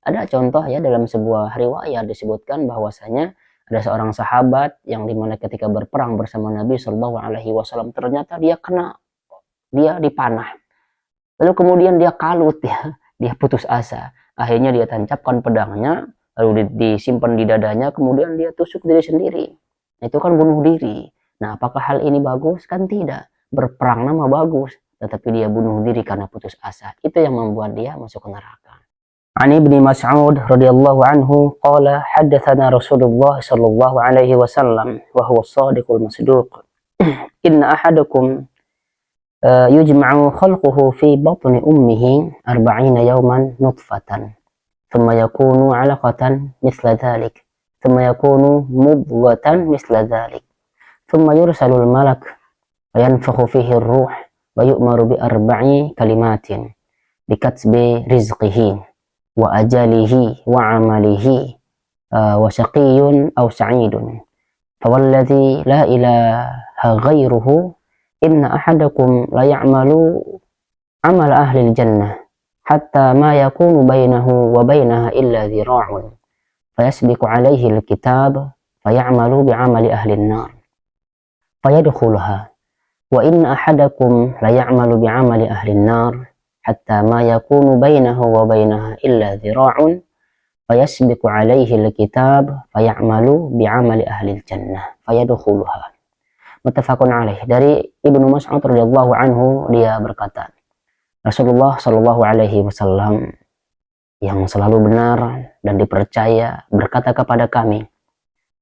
Ada contoh ya, dalam sebuah riwayat disebutkan bahwasanya ada seorang sahabat yang dimana ketika berperang bersama Nabi Shallallahu Alaihi Wasallam ternyata dia dipanah. Lalu kemudian dia kalut ya, dia putus asa. Akhirnya dia tancapkan pedangnya, lalu disimpan di dadanya, kemudian dia tusuk diri sendiri. Itu kan bunuh diri. Nah, apakah hal ini bagus? Kan tidak. Berperang nama bagus, tetapi dia bunuh diri karena putus asa. Itu yang membuat dia masuk ke neraka. عن ابن مسعود رضي الله عنه قال حدثنا رسول الله صلى الله عليه وسلم وهو الصادق المصدوق إن أحدكم يجمع خلقه في بطن أمه 40 يوما نطفة ثم يكون علقة مثل ذلك ثم يكون مضغة مثل ذلك ثم يرسل الملك وينفخ فيه الروح ويؤمر بأربع كلمات بكتب رزقه وأجله وعمله وشقي أو سعيد فوالذي لا إله غيره إن أحدكم لا يعمل عمل أهل الجنة حتى ما يكون بينه وبينها إلا ذراع فيسبق عليه الكتاب فيعمل بعمل أهل النار فيدخلها وإن أحدكم لا يعمل بعمل أهل النار حتى ما يكون بينه وبينها إلا ذراع فيسبق عليه الكتاب فيعمل بعمل أهل الجنة فيدخلها. Muttafaqun alaih. Dari Ibnu Mas'ud radhiyallahu anhu, dia berkata, Rasulullah shallallahu alaihi wasallam yang selalu benar dan dipercaya berkata kepada kami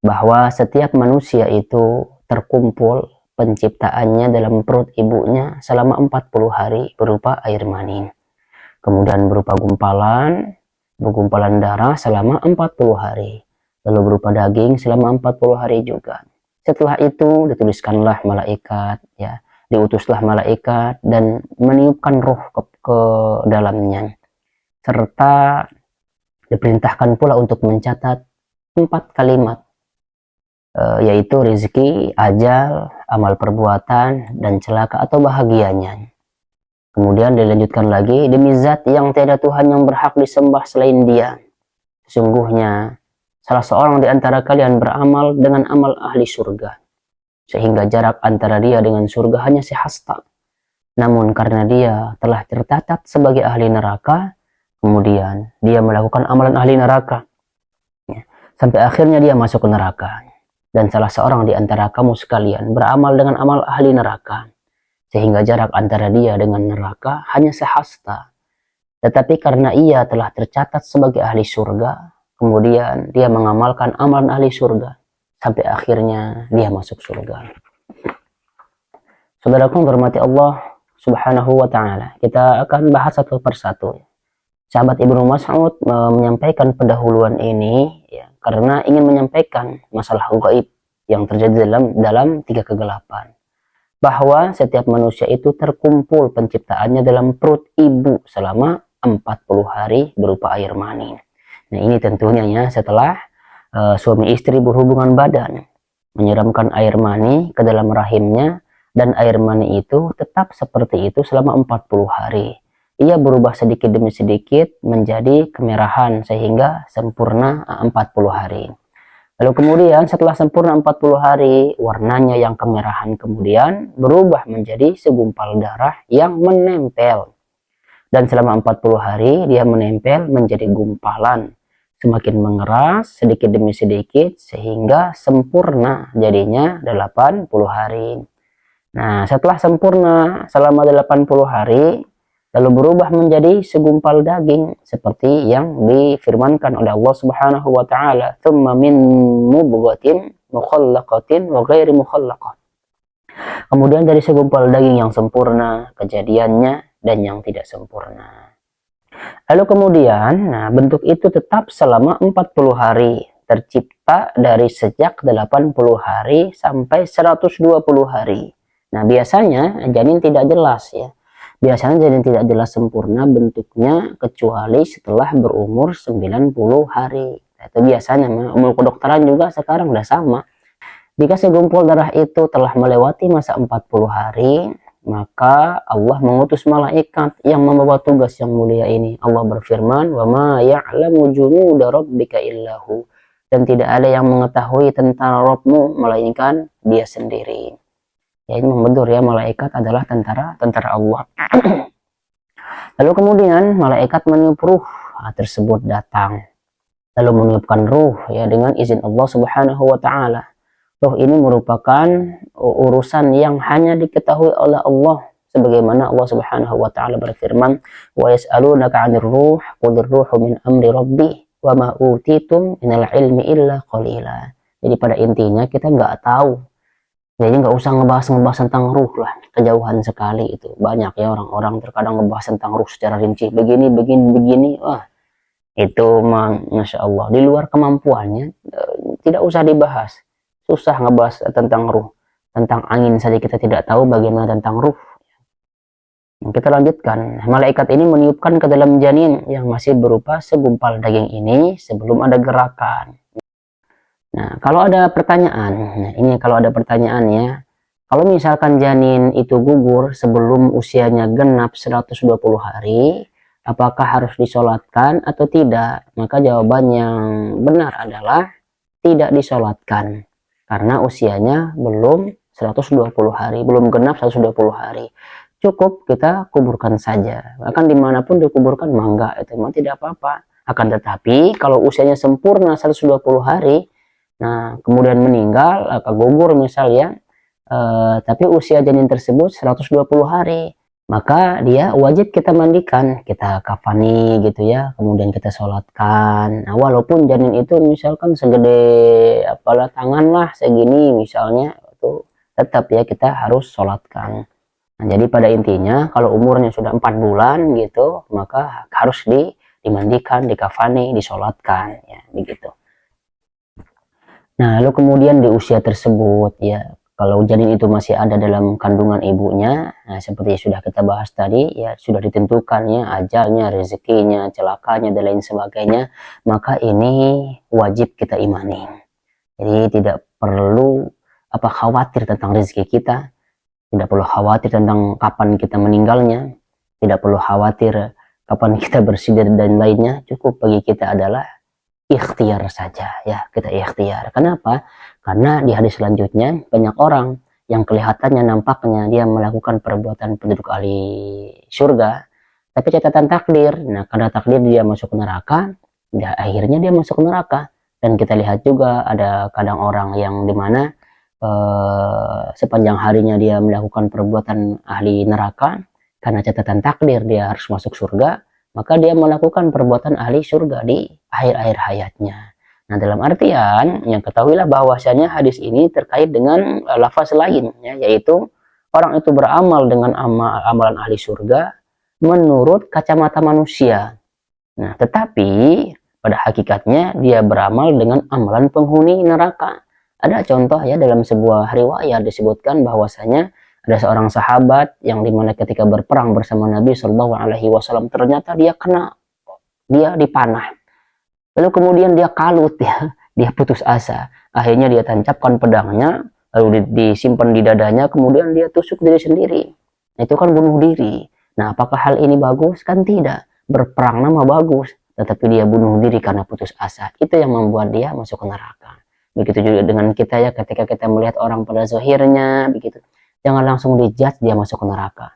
bahwa setiap manusia itu terkumpul penciptaannya dalam perut ibunya selama 40 hari berupa air mani. Kemudian berupa gumpalan darah selama 40 hari. Lalu berupa daging selama 40 hari juga. Setelah itu dituliskanlah malaikat, ya, diutuslah malaikat dan meniupkan roh ke dalamnya. Serta diperintahkan pula untuk mencatat 4 kalimat, yaitu rezeki, ajal, amal perbuatan, dan celaka atau bahagianya. Kemudian dilanjutkan lagi, demi zat yang tiada Tuhan yang berhak disembah selain Dia, sesungguhnya salah seorang di antara kalian beramal dengan amal ahli surga, sehingga jarak antara dia dengan surga hanya sehasta. Namun karena dia telah tercatat sebagai ahli neraka, kemudian dia melakukan amalan ahli neraka, ya, sampai akhirnya dia masuk ke neraka. Dan salah seorang di antara kamu sekalian beramal dengan amal ahli neraka, sehingga jarak antara dia dengan neraka hanya sehasta. Tetapi karena ia telah tercatat sebagai ahli surga, kemudian dia mengamalkan amalan ahli surga, sampai akhirnya dia masuk surga. Saudaraku hormati Allah subhanahu wa ta'ala, kita akan bahas satu persatu. Sahabat Ibnu Mas'ud menyampaikan pendahuluan ini ya, karena ingin menyampaikan masalah gaib yang terjadi dalam 3 kegelapan. Bahwa setiap manusia itu terkumpul penciptaannya dalam perut ibu selama 40 hari berupa air mani. Nah, ini tentunya ya setelah suami istri berhubungan badan, menyiramkan air mani ke dalam rahimnya, dan air mani itu tetap seperti itu selama 40 hari. Ia berubah sedikit demi sedikit menjadi kemerahan sehingga sempurna 40 hari. Lalu kemudian setelah sempurna 40 hari, warnanya yang kemerahan kemudian berubah menjadi segumpal darah yang menempel. Dan selama 40 hari dia menempel menjadi gumpalan, semakin mengeras sedikit demi sedikit sehingga sempurna jadinya 80 hari. Nah, setelah sempurna selama 80 hari, lalu berubah menjadi segumpal daging seperti yang difirmankan oleh Allah Subhanahu wa taala, "Tsumma min mudghatin mukhallaqatin wa ghairi mukhallaqah." Kemudian dari segumpal daging yang sempurna kejadiannya dan yang tidak sempurna. Lalu kemudian, bentuk itu tetap selama 40 hari, tercipta dari sejak 80 hari sampai 120 hari. Nah, biasanya janin tidak jelas ya. Biasanya janin tidak jelas sempurna bentuknya kecuali setelah berumur 90 hari. Itu biasanya, umur kedokteran juga sekarang udah sama. Jika segumpul darah itu telah melewati masa 40 hari, maka Allah mengutus malaikat yang membawa tugas yang mulia ini. Allah berfirman, "Wa ma ya'lamu junuda rabbika illahu." Dan tidak ada yang mengetahui tentara Rabbmu melainkan Dia sendiri. Ya, ini membedur ya, malaikat adalah tentara Allah. Lalu kemudian malaikat meniup ruh tersebut datang. Lalu meniupkan ruh ya dengan izin Allah Subhanahu wa taala. Ruh ini merupakan urusan yang hanya diketahui oleh Allah, sebagaimana Allah Subhanahu wa taala berfirman, "Wa yas'alunaka 'anir ruh, qulir ruhu min amri rabbi, wa ma utitum minal ilmi illa qalila." Jadi pada intinya kita nggak tahu. Jadi nggak usah ngebahas tentang ruh lah, kejauhan sekali itu. Banyak ya orang-orang terkadang ngebahas tentang ruh secara rinci, begini. Wah, itu masya Allah di luar kemampuannya, tidak usah dibahas. Susah ngebahas tentang ruh, tentang angin saja kita tidak tahu, bagaimana tentang ruh. Kita lanjutkan. Malaikat ini meniupkan ke dalam janin yang masih berupa segumpal daging ini sebelum ada gerakan. Nah, kalau ada pertanyaan, kalau misalkan janin itu gugur sebelum usianya genap 120 hari, apakah harus disolatkan atau tidak? Maka jawaban yang benar adalah tidak disolatkan, karena usianya belum 120 hari, belum genap 120 hari. Cukup kita kuburkan saja. Bahkan dimanapun dikuburkan mangga, itu memang tidak apa-apa. Akan tetapi kalau usianya sempurna 120 hari, nah kemudian meninggal atau gugur misalnya, tapi usia janin tersebut 120 hari, maka dia wajib kita mandikan, kita kafani gitu ya, kemudian kita sholatkan. Nah, walaupun janin itu misalkan segede apalah tangan lah segini misalnya, itu tetap ya kita harus sholatkan. Nah, jadi pada intinya kalau umurnya sudah 4 bulan gitu, maka harus dimandikan, dikafani, disolatkan ya begitu. Nah, lalu kemudian di usia tersebut ya, kalau janin itu masih ada dalam kandungan ibunya, nah seperti sudah kita bahas tadi ya, sudah ditentukannya ajalnya, rezekinya, celakanya dan lain sebagainya, maka ini wajib kita imani. Jadi tidak perlu khawatir tentang rezeki kita, tidak perlu khawatir tentang kapan kita meninggalnya, tidak perlu khawatir kapan kita bersidar dan lainnya. Cukup bagi kita adalah ikhtiar saja ya, kita ikhtiar. Kenapa? Karena di hadis selanjutnya banyak orang yang kelihatannya nampaknya dia melakukan perbuatan penduduk ahli surga, tapi catatan takdir, nah karena takdir dia masuk neraka, ya akhirnya dia masuk neraka. Dan kita lihat juga ada kadang orang yang dimana sepanjang harinya dia melakukan perbuatan ahli neraka, karena catatan takdir dia harus masuk surga, maka dia melakukan perbuatan ahli surga di akhir-akhir hayatnya. Nah, dalam artian yang ketahuilah bahwasanya hadis ini terkait dengan lafaz lain ya, yaitu orang itu beramal dengan amalan ahli surga menurut kacamata manusia. Nah, tetapi pada hakikatnya dia beramal dengan amalan penghuni neraka. Ada contoh ya, dalam sebuah riwayat disebutkan bahwasanya ada seorang sahabat yang dimana ketika berperang bersama Nabi Shallallahu Alaihi Wasallam ternyata dia dipanah. Lalu kemudian dia kalut ya, dia putus asa. Akhirnya dia tancapkan pedangnya, lalu disimpan di dadanya, kemudian dia tusuk diri sendiri. Nah, itu kan bunuh diri. Nah, apakah hal ini bagus? Kan tidak. Berperang nama bagus, tetapi dia bunuh diri karena putus asa. Itu yang membuat dia masuk ke neraka. Begitu juga dengan kita ya, ketika kita melihat orang pada zahirnya begitu, jangan langsung dijudge dia masuk ke neraka,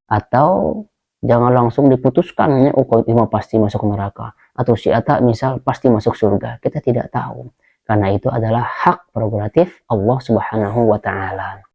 atau jangan langsung diputuskan ya, oh ini pasti masuk neraka, atau si Ata misal pasti masuk surga. Kita tidak tahu, karena itu adalah hak prerogatif Allah Subhanahu wa taala.